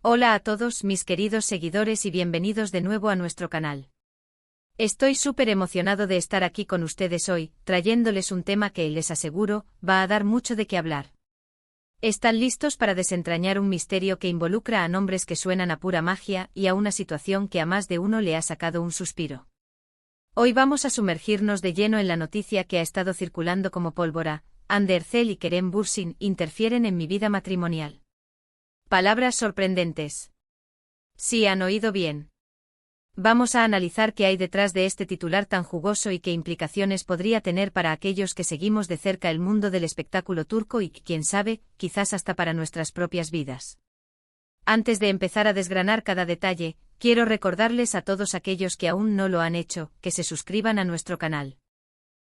Hola a todos mis queridos seguidores y bienvenidos de nuevo a nuestro canal. Estoy súper emocionado de estar aquí con ustedes hoy, trayéndoles un tema que, les aseguro, va a dar mucho de qué hablar. ¿Están listos para desentrañar un misterio que involucra a nombres que suenan a pura magia y a una situación que a más de uno le ha sacado un suspiro? Hoy vamos a sumergirnos de lleno en la noticia que ha estado circulando como pólvora: Hande Erçel y Kerem Bürsin interfieren en mi vida matrimonial. Palabras sorprendentes. Sí, han oído bien. Vamos a analizar qué hay detrás de este titular tan jugoso y qué implicaciones podría tener para aquellos que seguimos de cerca el mundo del espectáculo turco y, quién sabe, quizás hasta para nuestras propias vidas. Antes de empezar a desgranar cada detalle, quiero recordarles a todos aquellos que aún no lo han hecho, que se suscriban a nuestro canal.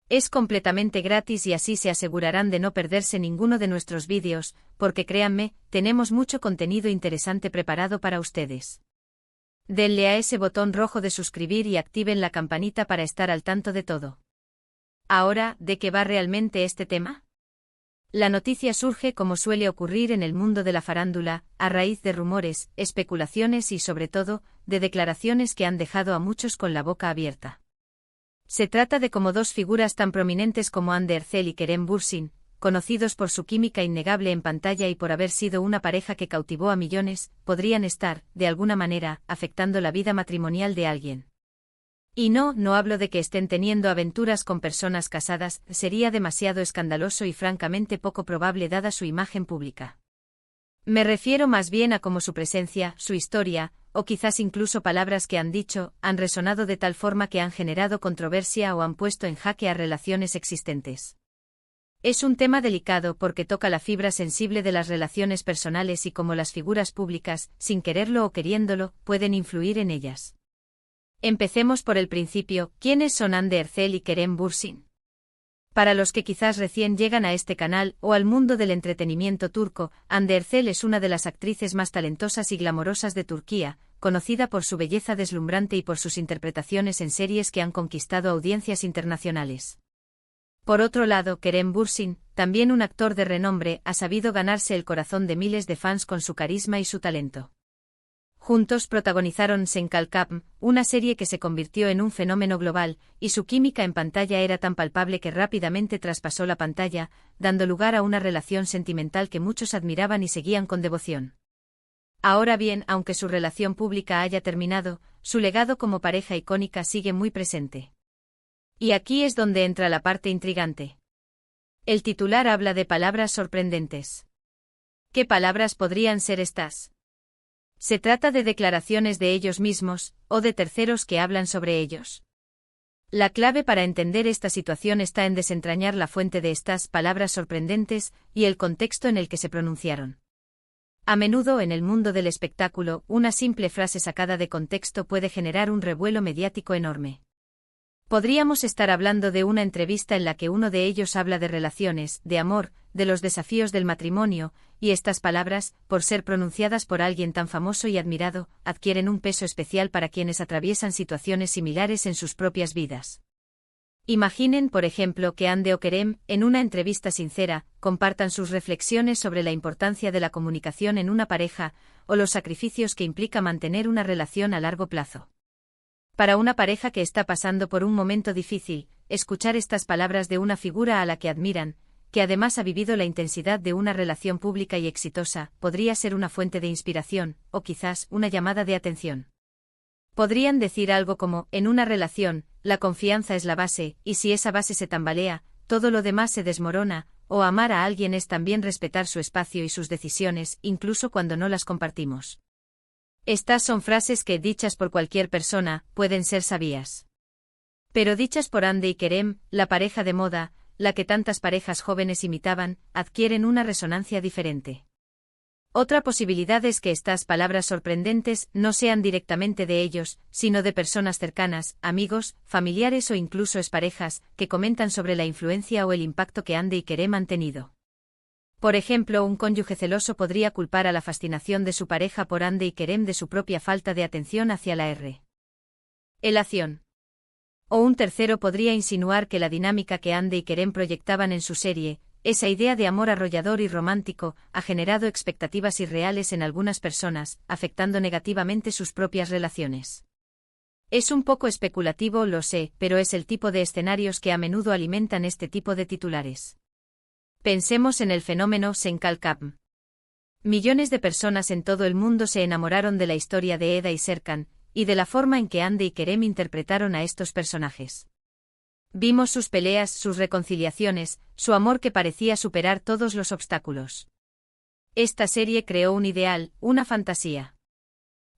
Es completamente gratis y así se asegurarán de no perderse ninguno de nuestros vídeos, porque créanme, tenemos mucho contenido interesante preparado para ustedes. Denle a ese botón rojo de suscribir y activen la campanita para estar al tanto de todo. Ahora, ¿de qué va realmente este tema? La noticia surge, como suele ocurrir en el mundo de la farándula, a raíz de rumores, especulaciones y, sobre todo, de declaraciones que han dejado a muchos con la boca abierta. Se trata de cómo dos figuras tan prominentes como Hande Erçel y Kerem Bürsin, conocidos por su química innegable en pantalla y por haber sido una pareja que cautivó a millones, podrían estar, de alguna manera, afectando la vida matrimonial de alguien. Y no hablo de que estén teniendo aventuras con personas casadas, sería demasiado escandaloso y francamente poco probable dada su imagen pública. Me refiero más bien a cómo su presencia, su historia, o quizás incluso palabras que han dicho, han resonado de tal forma que han generado controversia o han puesto en jaque a relaciones existentes. Es un tema delicado porque toca la fibra sensible de las relaciones personales y cómo las figuras públicas, sin quererlo o queriéndolo, pueden influir en ellas. Empecemos por el principio: ¿quiénes son Hande Erçel y Kerem Bürsin? Para los que quizás recién llegan a este canal o al mundo del entretenimiento turco, Hande Erçel es una de las actrices más talentosas y glamorosas de Turquía, conocida por su belleza deslumbrante y por sus interpretaciones en series que han conquistado audiencias internacionales. Por otro lado, Kerem Bürsin, también un actor de renombre, ha sabido ganarse el corazón de miles de fans con su carisma y su talento. Juntos protagonizaron Sen Kalkapm, una serie que se convirtió en un fenómeno global, y su química en pantalla era tan palpable que rápidamente traspasó la pantalla, dando lugar a una relación sentimental que muchos admiraban y seguían con devoción. Ahora bien, aunque su relación pública haya terminado, su legado como pareja icónica sigue muy presente. Y aquí es donde entra la parte intrigante. El titular habla de palabras sorprendentes. ¿Qué palabras podrían ser estas? ¿Se trata de declaraciones de ellos mismos, o de terceros que hablan sobre ellos? La clave para entender esta situación está en desentrañar la fuente de estas palabras sorprendentes y el contexto en el que se pronunciaron. A menudo en el mundo del espectáculo, una simple frase sacada de contexto puede generar un revuelo mediático enorme. Podríamos estar hablando de una entrevista en la que uno de ellos habla de relaciones, de amor, de los desafíos del matrimonio, y estas palabras, por ser pronunciadas por alguien tan famoso y admirado, adquieren un peso especial para quienes atraviesan situaciones similares en sus propias vidas. Imaginen, por ejemplo, que Hande o Kerem, en una entrevista sincera, compartan sus reflexiones sobre la importancia de la comunicación en una pareja, o los sacrificios que implica mantener una relación a largo plazo. Para una pareja que está pasando por un momento difícil, escuchar estas palabras de una figura a la que admiran, que además ha vivido la intensidad de una relación pública y exitosa, podría ser una fuente de inspiración, o quizás una llamada de atención. Podrían decir algo como: en una relación, la confianza es la base, y si esa base se tambalea, todo lo demás se desmorona, o amar a alguien es también respetar su espacio y sus decisiones, incluso cuando no las compartimos. Estas son frases que, dichas por cualquier persona, pueden ser sabias. Pero dichas por Hande y Kerem, la pareja de moda, la que tantas parejas jóvenes imitaban, adquieren una resonancia diferente. Otra posibilidad es que estas palabras sorprendentes no sean directamente de ellos, sino de personas cercanas, amigos, familiares o incluso exparejas, que comentan sobre la influencia o el impacto que Hande y Kerem han tenido. Por ejemplo, un cónyuge celoso podría culpar a la fascinación de su pareja por Hande y Kerem de su propia falta de atención hacia la relación. O un tercero podría insinuar que la dinámica que Hande y Kerem proyectaban en su serie, esa idea de amor arrollador y romántico ha generado expectativas irreales en algunas personas, afectando negativamente sus propias relaciones. Es un poco especulativo, lo sé, pero es el tipo de escenarios que a menudo alimentan este tipo de titulares. Pensemos en el fenómeno Senkalkam. Millones de personas en todo el mundo se enamoraron de la historia de Eda y Serkan, y de la forma en que Hande y Kerem interpretaron a estos personajes. Vimos sus peleas, sus reconciliaciones, su amor que parecía superar todos los obstáculos. Esta serie creó un ideal, una fantasía.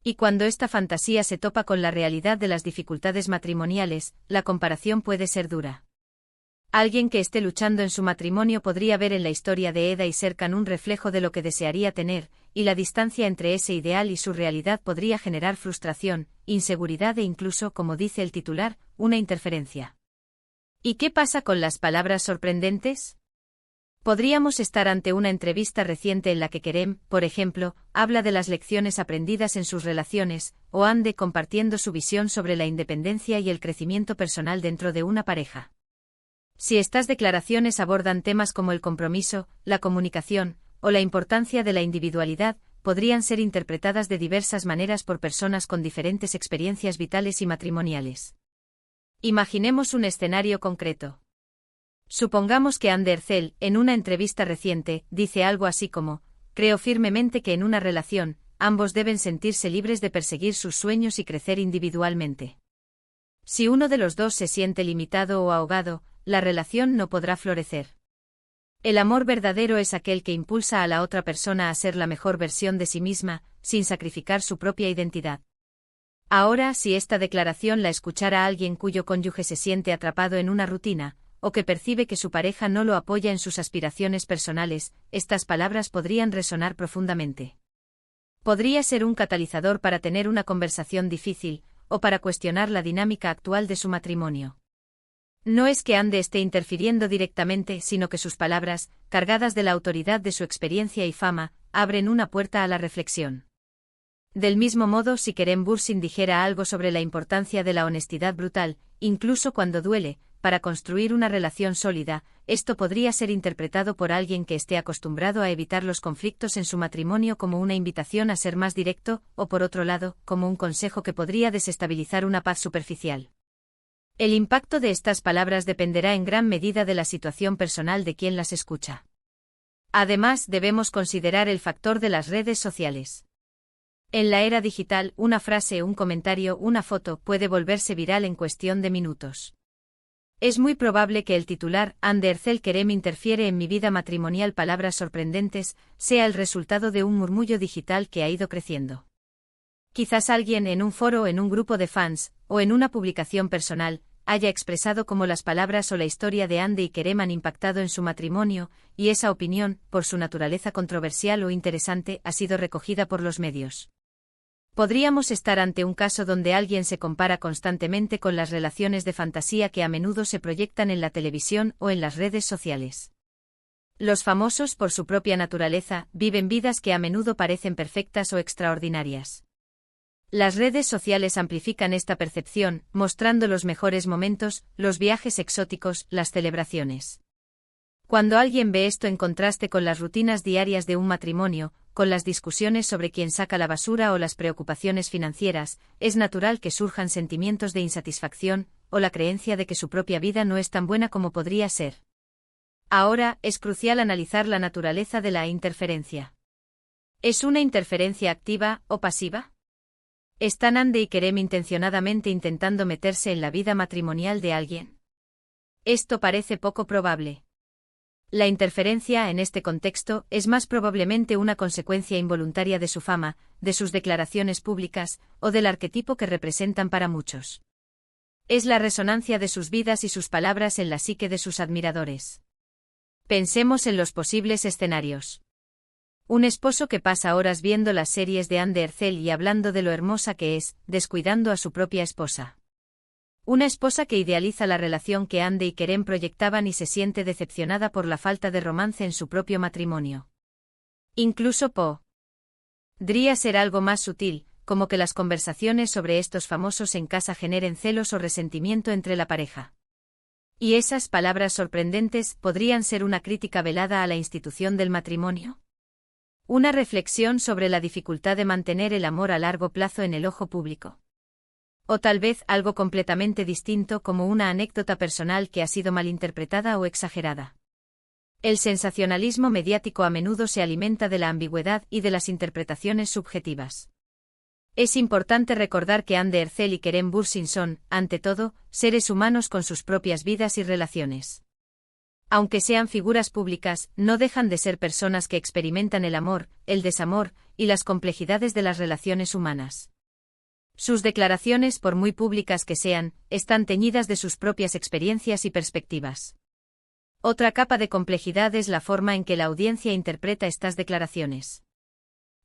Y cuando esta fantasía se topa con la realidad de las dificultades matrimoniales, la comparación puede ser dura. Alguien que esté luchando en su matrimonio podría ver en la historia de Eda y Serkan un reflejo de lo que desearía tener, y la distancia entre ese ideal y su realidad podría generar frustración, inseguridad e incluso, como dice el titular, una interferencia. ¿Y qué pasa con las palabras sorprendentes? Podríamos estar ante una entrevista reciente en la que Kerem, por ejemplo, habla de las lecciones aprendidas en sus relaciones, o Hande compartiendo su visión sobre la independencia y el crecimiento personal dentro de una pareja. Si estas declaraciones abordan temas como el compromiso, la comunicación, o la importancia de la individualidad, podrían ser interpretadas de diversas maneras por personas con diferentes experiencias vitales y matrimoniales. Imaginemos un escenario concreto. Supongamos que Hande Erçel, en una entrevista reciente, dice algo así como: creo firmemente que en una relación, ambos deben sentirse libres de perseguir sus sueños y crecer individualmente. Si uno de los dos se siente limitado o ahogado, la relación no podrá florecer. El amor verdadero es aquel que impulsa a la otra persona a ser la mejor versión de sí misma, sin sacrificar su propia identidad. Ahora, si esta declaración la escuchara alguien cuyo cónyuge se siente atrapado en una rutina, o que percibe que su pareja no lo apoya en sus aspiraciones personales, estas palabras podrían resonar profundamente. Podría ser un catalizador para tener una conversación difícil, o para cuestionar la dinámica actual de su matrimonio. No es que Hande esté interfiriendo directamente, sino que sus palabras, cargadas de la autoridad de su experiencia y fama, abren una puerta a la reflexión. Del mismo modo, si Kerem Bürsin dijera algo sobre la importancia de la honestidad brutal, incluso cuando duele, para construir una relación sólida, esto podría ser interpretado por alguien que esté acostumbrado a evitar los conflictos en su matrimonio como una invitación a ser más directo, o por otro lado, como un consejo que podría desestabilizar una paz superficial. El impacto de estas palabras dependerá en gran medida de la situación personal de quien las escucha. Además, debemos considerar el factor de las redes sociales. En la era digital, una frase, un comentario, una foto puede volverse viral en cuestión de minutos. Es muy probable que el titular, Hande Erçel Kerem interfiere en mi vida matrimonial, palabras sorprendentes, sea el resultado de un murmullo digital que ha ido creciendo. Quizás alguien en un foro, en un grupo de fans, o en una publicación personal, haya expresado cómo las palabras o la historia de Hande y Kerem han impactado en su matrimonio, y esa opinión, por su naturaleza controversial o interesante, ha sido recogida por los medios. Podríamos estar ante un caso donde alguien se compara constantemente con las relaciones de fantasía que a menudo se proyectan en la televisión o en las redes sociales. Los famosos, por su propia naturaleza, viven vidas que a menudo parecen perfectas o extraordinarias. Las redes sociales amplifican esta percepción, mostrando los mejores momentos, los viajes exóticos, las celebraciones. Cuando alguien ve esto en contraste con las rutinas diarias de un matrimonio, con las discusiones sobre quién saca la basura o las preocupaciones financieras, es natural que surjan sentimientos de insatisfacción, o la creencia de que su propia vida no es tan buena como podría ser. Ahora, es crucial analizar la naturaleza de la interferencia. ¿Es una interferencia activa o pasiva? ¿Están Hande y Kerem intencionadamente intentando meterse en la vida matrimonial de alguien? Esto parece poco probable. La interferencia en este contexto es más probablemente una consecuencia involuntaria de su fama, de sus declaraciones públicas, o del arquetipo que representan para muchos. Es la resonancia de sus vidas y sus palabras en la psique de sus admiradores. Pensemos en los posibles escenarios. Un esposo que pasa horas viendo las series de Hande Erçel y hablando de lo hermosa que es, descuidando a su propia esposa. Una esposa que idealiza la relación que Hande y Kerem proyectaban y se siente decepcionada por la falta de romance en su propio matrimonio. Incluso podría ser algo más sutil, como que las conversaciones sobre estos famosos en casa generen celos o resentimiento entre la pareja. ¿Y esas palabras sorprendentes podrían ser una crítica velada a la institución del matrimonio? Una reflexión sobre la dificultad de mantener el amor a largo plazo en el ojo público. O tal vez algo completamente distinto, como una anécdota personal que ha sido malinterpretada o exagerada. El sensacionalismo mediático a menudo se alimenta de la ambigüedad y de las interpretaciones subjetivas. Es importante recordar que Anne Ercel y Kerem Bürsin son, ante todo, seres humanos con sus propias vidas y relaciones. Aunque sean figuras públicas, no dejan de ser personas que experimentan el amor, el desamor y las complejidades de las relaciones humanas. Sus declaraciones, por muy públicas que sean, están teñidas de sus propias experiencias y perspectivas. Otra capa de complejidad es la forma en que la audiencia interpreta estas declaraciones.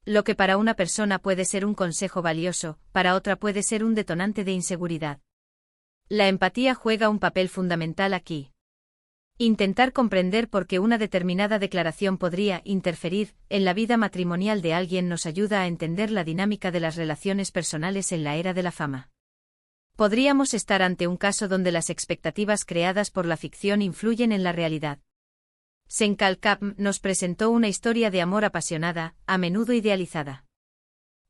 Lo que para una persona puede ser un consejo valioso, para otra puede ser un detonante de inseguridad. La empatía juega un papel fundamental aquí. Intentar comprender por qué una determinada declaración podría interferir en la vida matrimonial de alguien nos ayuda a entender la dinámica de las relaciones personales en la era de la fama. Podríamos estar ante un caso donde las expectativas creadas por la ficción influyen en la realidad. Senkal Kapm nos presentó una historia de amor apasionada, a menudo idealizada.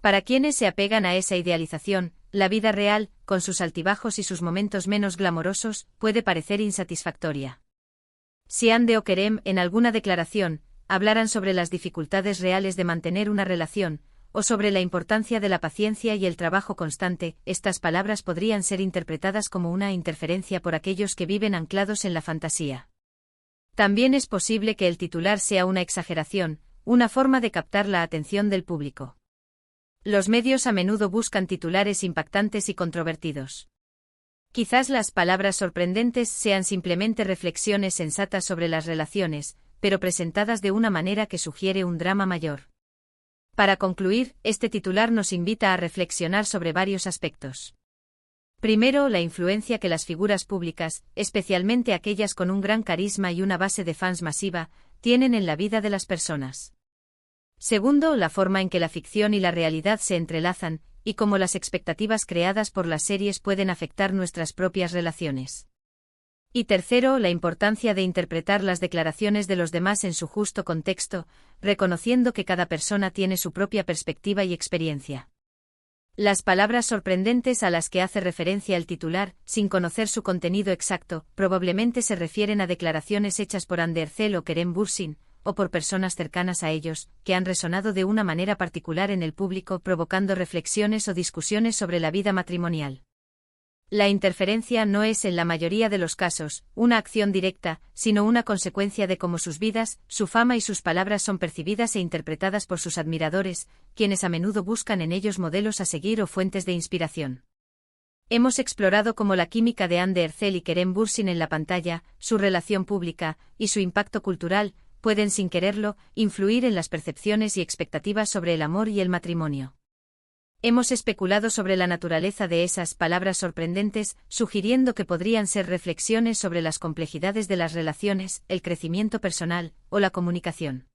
Para quienes se apegan a esa idealización, la vida real, con sus altibajos y sus momentos menos glamorosos, puede parecer insatisfactoria. Si Anne o Kerem, en alguna declaración, hablaran sobre las dificultades reales de mantener una relación, o sobre la importancia de la paciencia y el trabajo constante, estas palabras podrían ser interpretadas como una interferencia por aquellos que viven anclados en la fantasía. También es posible que el titular sea una exageración, una forma de captar la atención del público. Los medios a menudo buscan titulares impactantes y controvertidos. Quizás las palabras sorprendentes sean simplemente reflexiones sensatas sobre las relaciones, pero presentadas de una manera que sugiere un drama mayor. Para concluir, este titular nos invita a reflexionar sobre varios aspectos. Primero, la influencia que las figuras públicas, especialmente aquellas con un gran carisma y una base de fans masiva, tienen en la vida de las personas. Segundo, la forma en que la ficción y la realidad se entrelazan, y cómo las expectativas creadas por las series pueden afectar nuestras propias relaciones. Y tercero, la importancia de interpretar las declaraciones de los demás en su justo contexto, reconociendo que cada persona tiene su propia perspectiva y experiencia. Las palabras sorprendentes a las que hace referencia el titular, sin conocer su contenido exacto, probablemente se refieren a declaraciones hechas por Anne Ercel o Kerem Bürsin, o por personas cercanas a ellos, que han resonado de una manera particular en el público, provocando reflexiones o discusiones sobre la vida matrimonial. La interferencia no es, en la mayoría de los casos, una acción directa, sino una consecuencia de cómo sus vidas, su fama y sus palabras son percibidas e interpretadas por sus admiradores, quienes a menudo buscan en ellos modelos a seguir o fuentes de inspiración. Hemos explorado cómo la química de Anne Ercel y Kerem Bürsin en la pantalla, su relación pública y su impacto cultural pueden, sin quererlo, influir en las percepciones y expectativas sobre el amor y el matrimonio. Hemos especulado sobre la naturaleza de esas palabras sorprendentes, sugiriendo que podrían ser reflexiones sobre las complejidades de las relaciones, el crecimiento personal o la comunicación.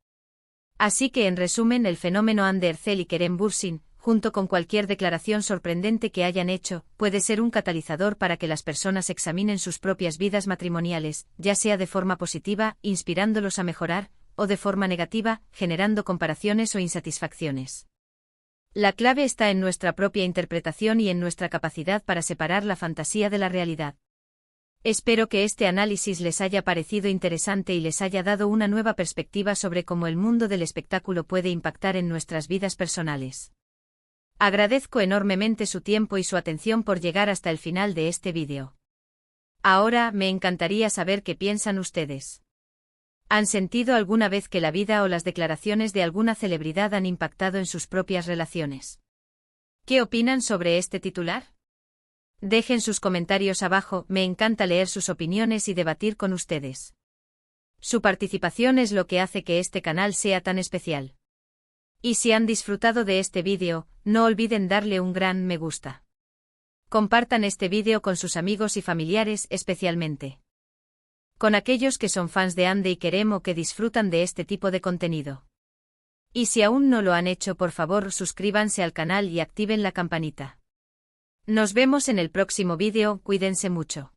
Así que, en resumen, el fenómeno Anne Ercel y Kerem Bürsin, junto con cualquier declaración sorprendente que hayan hecho, puede ser un catalizador para que las personas examinen sus propias vidas matrimoniales, ya sea de forma positiva, inspirándolos a mejorar, o de forma negativa, generando comparaciones o insatisfacciones. La clave está en nuestra propia interpretación y en nuestra capacidad para separar la fantasía de la realidad. Espero que este análisis les haya parecido interesante y les haya dado una nueva perspectiva sobre cómo el mundo del espectáculo puede impactar en nuestras vidas personales. Agradezco enormemente su tiempo y su atención por llegar hasta el final de este vídeo. Ahora, me encantaría saber qué piensan ustedes. ¿Han sentido alguna vez que la vida o las declaraciones de alguna celebridad han impactado en sus propias relaciones? ¿Qué opinan sobre este titular? Dejen sus comentarios abajo, me encanta leer sus opiniones y debatir con ustedes. Su participación es lo que hace que este canal sea tan especial. Y si han disfrutado de este vídeo, no olviden darle un gran me gusta. Compartan este vídeo con sus amigos y familiares, especialmente con aquellos que son fans de Anne y Kerem o que disfrutan de este tipo de contenido. Y si aún no lo han hecho, por favor suscríbanse al canal y activen la campanita. Nos vemos en el próximo vídeo, cuídense mucho.